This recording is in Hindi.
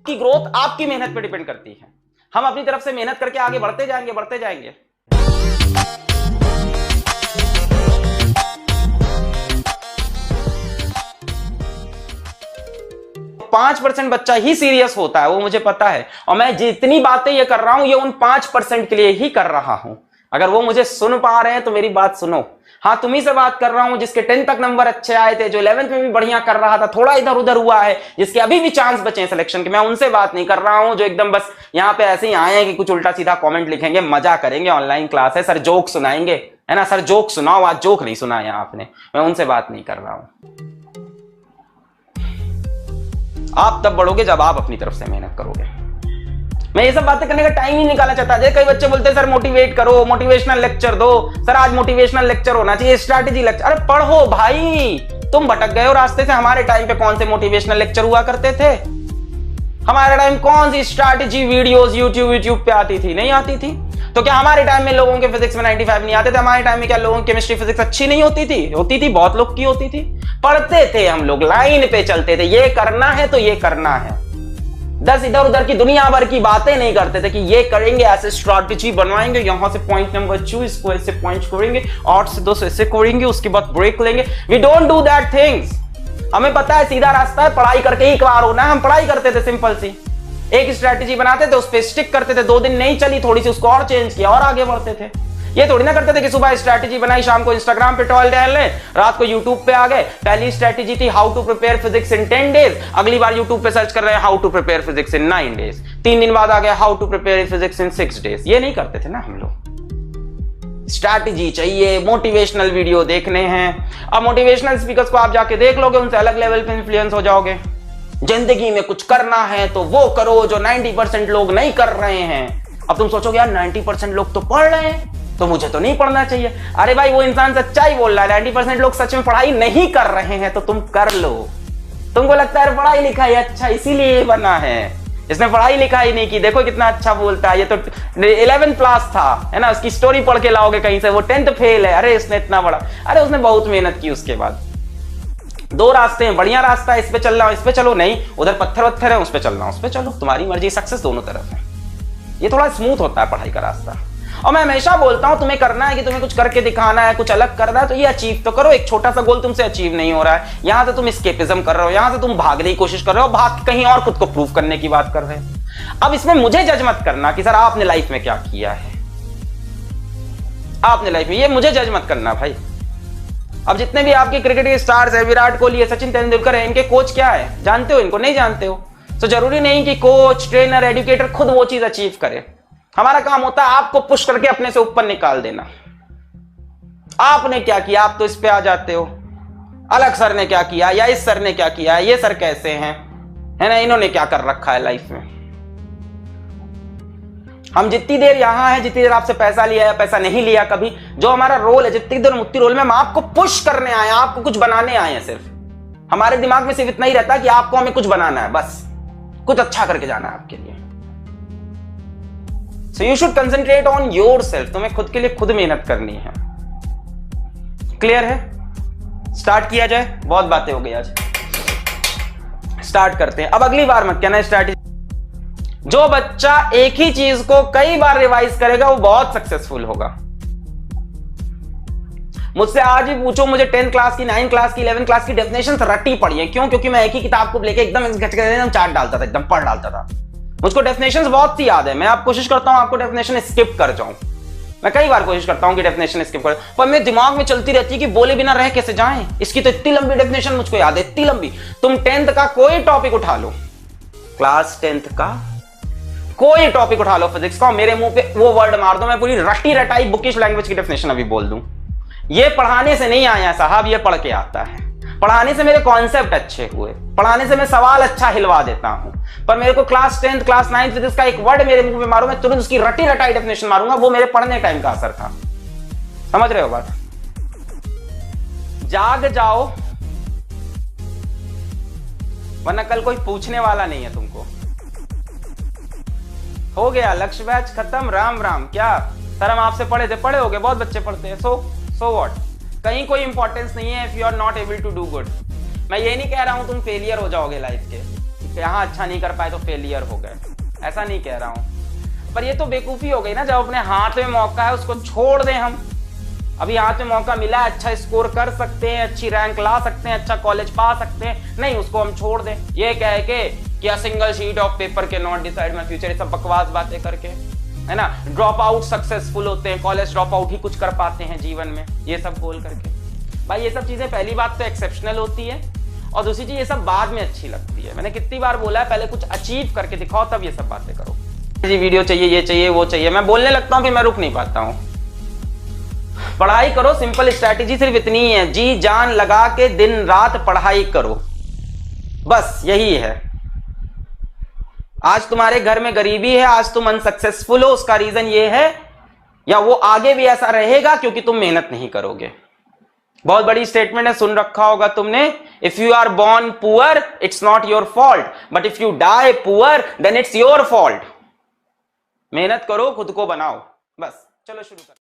की ग्रोथ आपकी मेहनत पे डिपेंड करती है। हम अपनी तरफ से मेहनत करके आगे बढ़ते जाएंगे बढ़ते जाएंगे। 5% बच्चा ही सीरियस होता है, वो मुझे पता है, और मैं जितनी बातें ये कर रहा हूं ये उन 5% के लिए ही कर रहा हूं। अगर वो मुझे सुन पा रहे हैं तो मेरी बात सुनो। हाँ, तुम्ही से बात कर रहा हूं जिसके 10 तक नंबर अच्छे आए थे, जो 11th में भी बढ़िया कर रहा था, थोड़ा इधर उधर हुआ है, जिसके अभी भी चांस बचे हैं सिलेक्शन के। मैं उनसे बात नहीं कर रहा हूं जो एकदम बस यहाँ पे ऐसे ही आए हैं कि कुछ उल्टा सीधा कमेंट लिखेंगे, मजा करेंगे, ऑनलाइन क्लास है, सर जोक सुनाएंगे, है ना, सर जोक सुनाओ, आज जोक नहीं सुनाया आपने। मैं उनसे बात नहीं कर रहा हूं। आप तब बढ़ोगे जब आप अपनी तरफ से मेहनत करोगे। मैं ये सब बातें करने का टाइम ही निकालना चाहता है। कई बच्चे बोलते हैं सर मोटिवेट करो, मोटिवेशनल लेक्चर दो, सर आज मोटिवेशनल लेक्चर होना चाहिए, स्ट्रैटेजी लेक्चर। अरे पढ़ो भाई, तुम भटक गए हो रास्ते से। हमारे टाइम पे कौन से मोटिवेशनल लेक्चर हुआ करते थे? हमारे टाइम कौन सी स्ट्रैटेजी वीडियोस यूट्यूब पे आती थी? नहीं आती थी। तो क्या हमारे टाइम में लोगों के फिजिक्स में 95 नहीं आते थे? हमारे टाइम में क्या लोगों की केमिस्ट्री फिजिक्स अच्छी नहीं होती थी? होती थी, बहुत लोग की होती थी। पढ़ते थे हम लोग, लाइन पे चलते थे, ये करना है तो ये करना है। 10 इधर उधर की दुनिया भर की बातें नहीं करते थे कि ये करेंगे, ऐसे स्ट्रैटेजी बनवाएंगे, यहां से पॉइंट नंबर 2 इसको ऐसे पॉइंट करेंगे, 8 से 2 ऐसे करेंगे, उसके बाद ब्रेक लेंगे। We don't do that things. हमें पता है सीधा रास्ता है, पढ़ाई करके ही क्लियर होना है। हम पढ़ाई करते थे सिंपल सी, एक स्ट्रैटेजी बनाते थे, उस पर स्टिक करते थे, 2 दिन नहीं चली, थोड़ी सी उसको और चेंज किया और आगे बढ़ते थे। ये थोड़ी ना करते थे कि सुबह स्ट्रैटेजी बनाई, शाम को इंस्टाग्राम पे टॉल टहलने, रात को यूट्यूब पे आ गए। पहली स्ट्रैटेजी थी how to prepare physics in 10 days, अगली बार यूट्यूब पे सर्च कर रहे हैं how to prepare physics in 9 days, 3 दिन बाद आ गया how to prepare physics in 6 days. ये नहीं करते थे ना हम लोग। स्ट्रैटेजी चाहिए, मोटिवेशनल वीडियो देखने हैं। अब मोटिवेशनल स्पीकर्स को आप जाके देख लोगे, उनसे अलग लेवल पे इन्फ्लुएंस हो जाओगे। जिंदगी में कुछ करना है तो वो करो जो 90% लोग नहीं कर रहे हैं। अब तुम सोचोगे यार 90% लोग तो पढ़ रहे हैं तो मुझे तो नहीं पढ़ना चाहिए। अरे भाई, वो इंसान सच्चाई बोल रहा है। 90% लोग सच में पढ़ाई नहीं कर रहे हैं तो तुम कर लो। तुमको लगता है पढ़ाई लिखाई अच्छा इसीलिए ये बना है, इसने पढ़ाई लिखाई नहीं की, देखो कितना अच्छा बोलता है, ये तो 11th क्लास था, है ना, उसकी स्टोरी पढ़ के लाओगे कहीं से, वो 10th फेल है, अरे इसने इतना बड़ा, अरे उसने बहुत मेहनत की। उसके बाद 2 रास्ते हैं, बढ़िया रास्ता है, इस पे चल रहा हूं, इस पे चलो, नहीं उधर पत्थर वत्थर है, उस पे चल रहा हूं, उस पे चलो, तुम्हारी मर्जी, सक्सेस दोनों तरफ है। ये थोड़ा स्मूथ होता है पढ़ाई का रास्ता। और मैं हमेशा बोलता हूं तुम्हें करना है कि तुम्हें कुछ करके दिखाना है, कुछ अलग करना है तो ये अचीव तो करो। एक छोटा सा गोल तुमसे अचीव नहीं हो रहा है, यहां से तुम एस्केपिज्म कर रहे हो, यहां से तुम भागने की कोशिश कर रहे हो, भाग कहीं और खुद को प्रूव करने की बात कर रहे हो। अब इसमें मुझे जज मत करना कि सर आपने लाइफ में क्या किया है, आपने लाइफ में, ये मुझे जज मत करना भाई। अब जितने भी आपके क्रिकेट के स्टार्स है, विराट कोहली है, सचिन तेंदुलकर है, इनके कोच क्या है जानते हो? इनको नहीं जानते हो तो जरूरी नहीं कि कोच, ट्रेनर, एजुकेटर खुद वो चीज अचीव करे। हमारा काम होता है आपको पुश करके अपने से ऊपर निकाल देना। आपने क्या किया, आप तो इस पे आ जाते हो, अलग सर ने क्या किया, या इस सर ने क्या किया, ये सर कैसे हैं, है ना, इन्होंने क्या कर रखा है लाइफ में। हम जितनी देर यहां हैं, जितनी देर आपसे पैसा लिया या पैसा नहीं लिया, कभी जो हमारा रोल है, जितनी देर उतनी रोल में हम आपको पुश करने आए हैं, आपको कुछ बनाने आए हैं। सिर्फ हमारे दिमाग में सिर्फ इतना ही रहता है कि आपको हमें कुछ बनाना है, बस कुछ अच्छा करके जाना है आपके लिए। So you should concentrate on yourself. तुम्हें खुद के लिए खुद मेहनत करनी है। क्लियर है? स्टार्ट किया जाए, बहुत बातें हो गई आज, स्टार्ट करते हैं। अब अगली बार मत कहना स्ट्रैटेजी। जो बच्चा एक ही चीज को कई बार रिवाइज करेगा वो बहुत सक्सेसफुल होगा। मुझसे आज भी पूछो, मुझे 10th क्लास की, 9th क्लास की, 11th क्लास की डेफिनेशन रटी पड़ी है। क्यों? क्योंकि मैं एक ही किताब को लेके एकदम चार्ट डालता था, एकदम पढ़ डालता था। मुझको डेफिनेशंस बहुत सी याद है। मैं आप कोशिश करता हूं आपको डेफिनेशन स्किप कर जाऊं। मैं कई बार कोशिश करता हूं कि डेफिनेशन स्किप कर, पर मेरे दिमाग में चलती रहती है कि बोले बिना रह कैसे जाएं। इसकी तो इतनी लंबी डेफिनेशन मुझको याद है, इतनी लंबी। तुम 10th का कोई टॉपिक उठा लो, क्लास 10th का कोई टॉपिक उठा लो फिजिक्स का, मेरे मुंह पे वो वर्ड मार दो, मैं पूरी रटी रटाई बुकिश लैंग्वेज की डेफिनेशन अभी बोल दूं। ये पढ़ाने से नहीं आया साहब, ये पढ़ के आता है। पढ़ाने से मेरे कॉन्सेप्ट अच्छे हुए, पढ़ाने से मैं सवाल अच्छा हिलवा देता हूं, पर मेरे को class 10th, class 9th physics का एक वर्ड मेरे मुंह पे मारो, मैं तुरंत उसकी रटी रटाई डेफिनेशन मारूंगा। वो मेरे पढ़ने टाइम का असर था। समझ रहे हो बात? जाग जाओ, वरना कल कोई पूछने वाला नहीं है तुमको। हो गया, लक्ष्य बैच खत्म, राम राम। क्या सर हम आपसे पढ़े थे? पढ़े होगे, बहुत बच्चे पढ़ते हैं। सो व्हाट, कहीं कोई इंपॉर्टेंस नहीं है if you are not able to do good. मैं ये नहीं कह रहा हूं तुम फेलियर हो जाओगे लाइफ के, कि यहाँ अच्छा नहीं कर पाए तो फेलियर हो गए, ऐसा नहीं कह रहा हूं। पर ये तो बेवकूफी हो गई ना, जब अपने हाथ में मौका है उसको छोड़ दें हम। अभी हाथ में मौका मिला, अच्छा स्कोर कर सकते हैं, अच्छी रैंक ला सकते हैं, अच्छा कॉलेज पा सकते हैं, नहीं उसको हम छोड़ दें ये कह के कि a single sheet of paper के नॉट डिसाइड माय फ्यूचर, ये सब बकवास बातें करके, है ना। ड्रॉप आउट सक्सेसफुल होते हैं, कॉलेज ड्रॉप आउट ही कुछ कर पाते हैं जीवन में, ये सब बोल करके। भाई ये सब चीजें पहली बात तो एक्सेप्शनल होती है, और दूसरी चीज ये सब बाद में अच्छी लगती है। मैंने कितनी बार बोला है, पहले कुछ अचीव करके दिखाओ तब ये सब बातें करो। जी वीडियो चाहिए, ये चाहिए, वो चाहिए, मैं बोलने लगता हूं फिर मैं रुक नहीं पाता हूं। पढ़ाई करो, सिंपल स्ट्रैटेजी सिर्फ इतनी ही है, जी जान लगा के दिन रात पढ़ाई करो, बस यही है। आज तुम्हारे घर में गरीबी है, आज तुम अनसक्सेसफुल हो, उसका रीजन ये है, या वो आगे भी ऐसा रहेगा क्योंकि तुम मेहनत नहीं करोगे। बहुत बड़ी स्टेटमेंट है, सुन रखा होगा तुमने, if you are born poor it's not your fault, but if you die poor then it's your fault. मेहनत करो, खुद को बनाओ, बस। चलो शुरू करो।